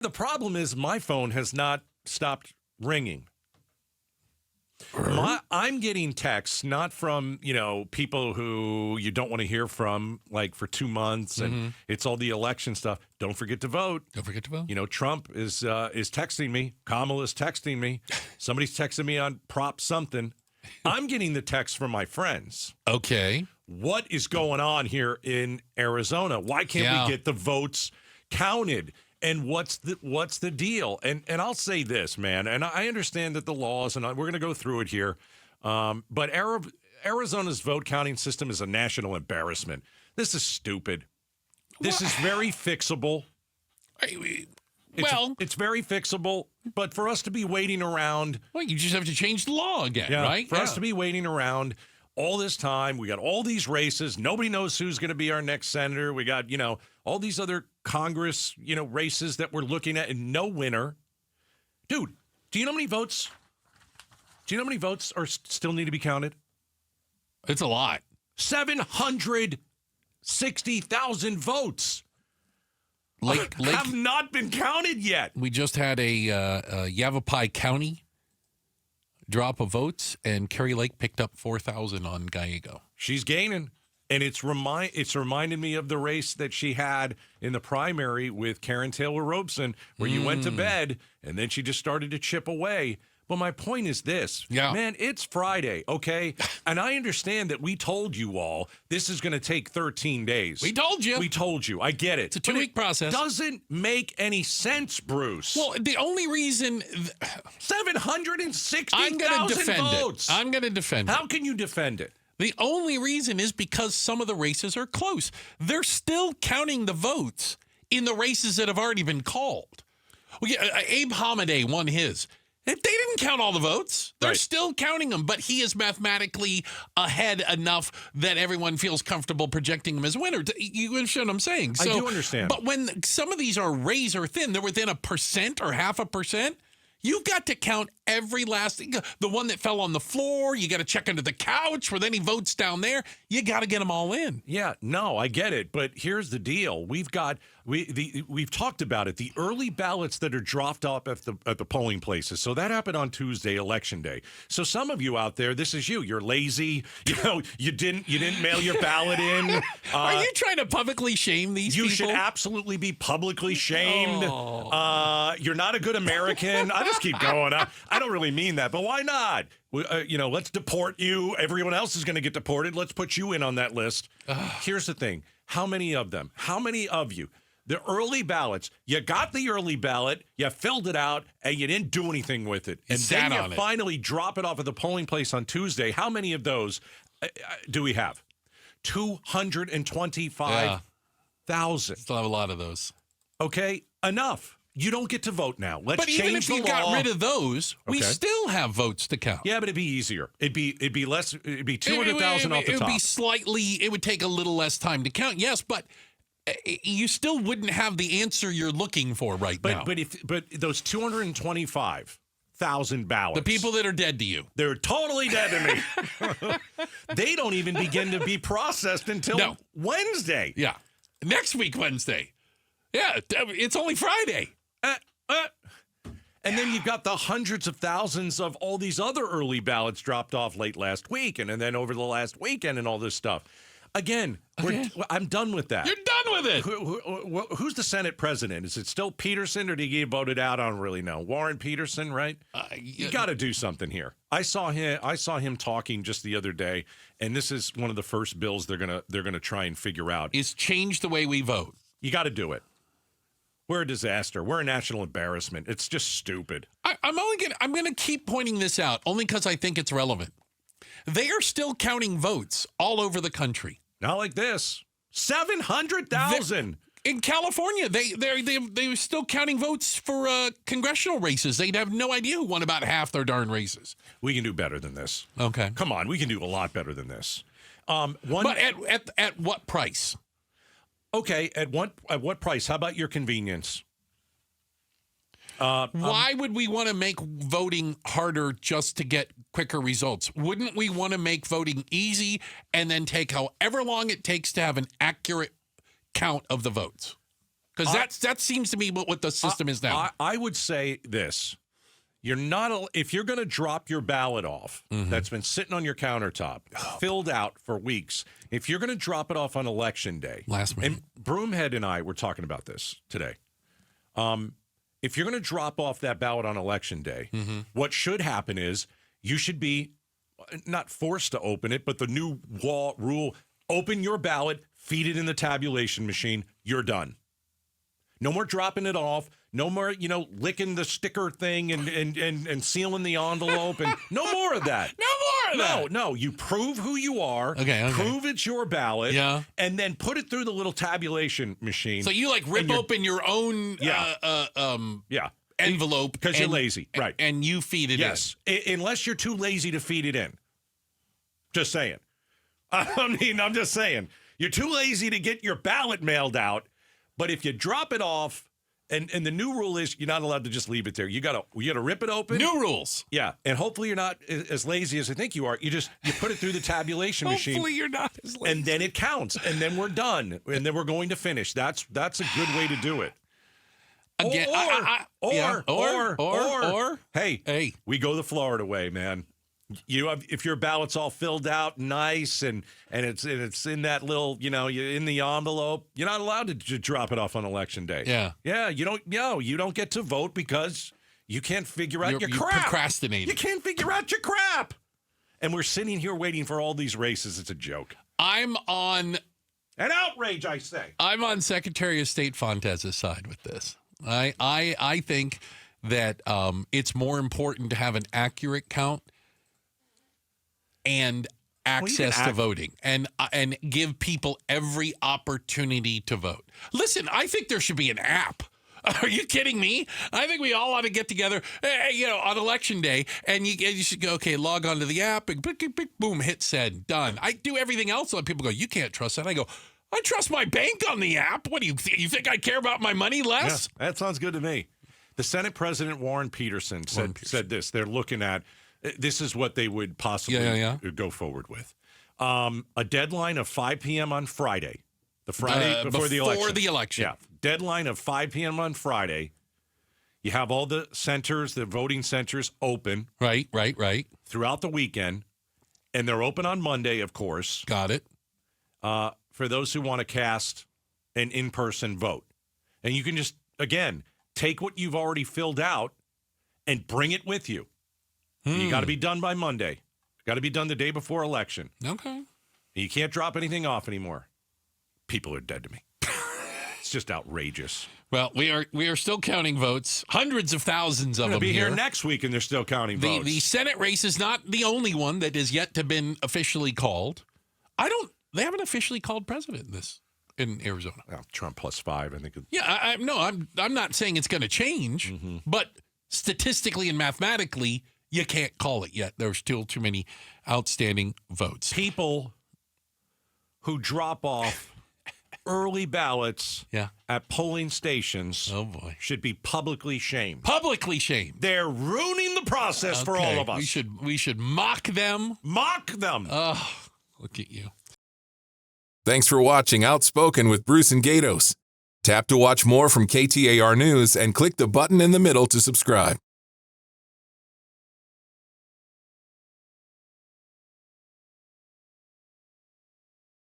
The problem is my phone has not stopped ringing. I'm getting texts not from, people who you don't want to hear from, like for 2 months, and it's all the election stuff. Don't forget to vote. Don't forget to vote. Trump is texting me. Kamala's texting me. Somebody's texting me on prop something. I'm getting the text from my friends. Okay. What is going on here in Arizona? Why can't we get the votes counted? And what's the deal? And I'll say this, man, and I understand that the laws, and we're going to go through it here, but Arizona's vote counting system is a national embarrassment. This is stupid. This is very fixable. It's very fixable, but for us to be waiting around. Well, you just have to change the law again, right? For us to be waiting around all this time, we got all these races. Nobody knows who's going to be our next senator. We got, all these other Congress, races that we're looking at and no winner. Dude, do you know how many votes? Do you know how many votes are still need to be counted? It's a lot. 760,000 votes have not been counted yet. We just had a Yavapai County drop of votes, and Kerry Lake picked up 4,000 on Gallego. She's gaining. And it's reminded me of the race that she had in the primary with Karen Taylor Robeson, where you went to bed and then she just started to chip away. But my point is this, man, it's Friday, okay? And I understand that we told you all this is going to take 13 days. We told you. We told you. I get it. It's a 2-week process. Doesn't make any sense, Bruce. Well, the only reason 760,000 votes. I'm going to defend it. How can you defend it? The only reason is because some of the races are close. They're still counting the votes in the races that have already been called. Abe Hamadeh won his. They didn't count all the votes. They're still counting them, but he is mathematically ahead enough that everyone feels comfortable projecting him as winner. You understand what I'm saying? I do understand. But when some of these are razor thin, they're within 1% or 0.5%. You've got to count every last thing. The one that fell on the floor, you got to check under the couch with any votes down there. You got to get them all in. Yeah, no, I get it. But here's the deal. We've talked about it. The early ballots that are dropped off at the polling places. So that happened on Tuesday, Election Day. So some of you out there, this is you. You're lazy. You didn't mail your ballot in. Are you trying to publicly shame these people? You should absolutely be publicly shamed. You're not a good American. I just keep going. I don't really mean that, but why not? Let's deport you. Everyone else is going to get deported. Let's put you in on that list. Here's the thing. How many of them? How many of you? The early ballots, you got the early ballot, you filled it out, and you didn't do anything with it. And then you finally drop it off at the polling place on Tuesday. How many of those do we have? 225,000. Still have a lot of those. Okay, enough. You don't get to vote now. Let's change the law. But even if you got rid of those, we still have votes to count. Yeah, but it'd be easier. It'd be less. It'd be 200,000 off the top. It would take a little less time to count. Yes, but you still wouldn't have the answer you're looking for now. But those 225,000 ballots. The people that are dead to you. They're totally dead to me. They don't even begin to be processed until Wednesday. Yeah. Next week, Wednesday. Yeah, it's only Friday. And then you've got the hundreds of thousands of all these other early ballots dropped off late last week and then over the last weekend and all this stuff. Again, I'm done with that. You're done with it. Who's the Senate president? Is it still Peterson or did he get voted out? I don't really know. Warren Peterson, right? You got to do something here. I saw him talking just the other day, and this is one of the first bills they're gonna try and figure out. Is change the way we vote. You got to do it. We're a disaster. We're a national embarrassment. It's just stupid. I'm going to keep pointing this out only because I think it's relevant. They are still counting votes all over the country. Not like this. 700,000 in California. They were still counting votes for congressional races. They'd have no idea who won about half their darn races. We can do better than this. Okay, come on. We can do a lot better than this. But at what price? Okay, at what price? How about your convenience? Why would we want to make voting harder just to get quicker results? Wouldn't we want to make voting easy and then take however long it takes to have an accurate count of the votes? Because that seems to be what the system is now. I would say this. You're not if you're going to drop your ballot off that's been sitting on your countertop, filled out for weeks. If you're going to drop it off on election day, Last minute. and Broomhead and I were talking about this today. If you're going to drop off that ballot on election day, what should happen is you should be not forced to open it, but the new rule: open your ballot, feed it in the tabulation machine. You're done. No more dropping it off. No more, licking the sticker thing and sealing the envelope. And no more of that. No more of that. No. You prove who you are. Okay. Prove it's your ballot. Yeah. And then put it through the little tabulation machine. So you rip open your own envelope. Because you're lazy. Right. And you feed it in. Yes. Unless you're too lazy to feed it in. Just saying. I'm just saying. You're too lazy to get your ballot mailed out. But if you drop it off, and the new rule is you're not allowed to just leave it there. You gotta rip it open. New rules. Yeah, and hopefully you're not as lazy as I think you are. You put it through the tabulation machine. Hopefully you're not as lazy. And then it counts, and then we're done, and then we're going to finish. That's a good way to do it. Again, hey, we go the Florida way, man. If your ballot's all filled out nice and it's in that little, you're in the envelope, you're not allowed to drop it off on election day. Yeah. You don't get to vote because you can't figure out your you're crap. Procrastinating. You can't figure out your crap. And we're sitting here waiting for all these races. It's a joke. I'm on an outrage, I say. I'm on Secretary of State Fontez's side with this. I think that it's more important to have an accurate count and access to voting and give people every opportunity to vote. Listen, I think there should be an app. Are you kidding me? I think we all ought to get together, on election day, and you should go, okay, log on to the app, and boom, hit send, done. I do everything else, and people go, you can't trust that. I go, I trust my bank on the app. What do you think I care about my money less? Yeah, that sounds good to me. The Senate President Warren Peterson said this. They're looking at. This is what they would possibly go forward with. A deadline of 5 p.m. on Friday. The Friday before the election. Before the election. Yeah. Deadline of 5 p.m. on Friday. You have all the centers, the voting centers open. Right. Throughout the weekend. And they're open on Monday, of course. Got it. For those who want to cast an in-person vote. And you can just, again, take what you've already filled out and bring it with you. You got to be done by Monday. Got to be done the day before election. Okay. You can't drop anything off anymore. People are dead to me. It's just outrageous. Well, we are still counting votes. Hundreds of thousands of them be here. Here next week, and they're still counting votes. The Senate race is not the only one that has yet to been officially called. They haven't officially called president in Arizona. Well, Trump +5, I think. Yeah, I'm not saying it's going to change, but statistically and mathematically, you can't call it yet. There's still too many outstanding votes. People who drop off early ballots at polling stations should be publicly shamed. Publicly shamed. They're ruining the process for all of us. We should mock them. Mock them. Oh, look at you. Thanks for watching Outspoken with Bruce and Gaydos. Tap to watch more from KTAR News and click the button in the middle to subscribe.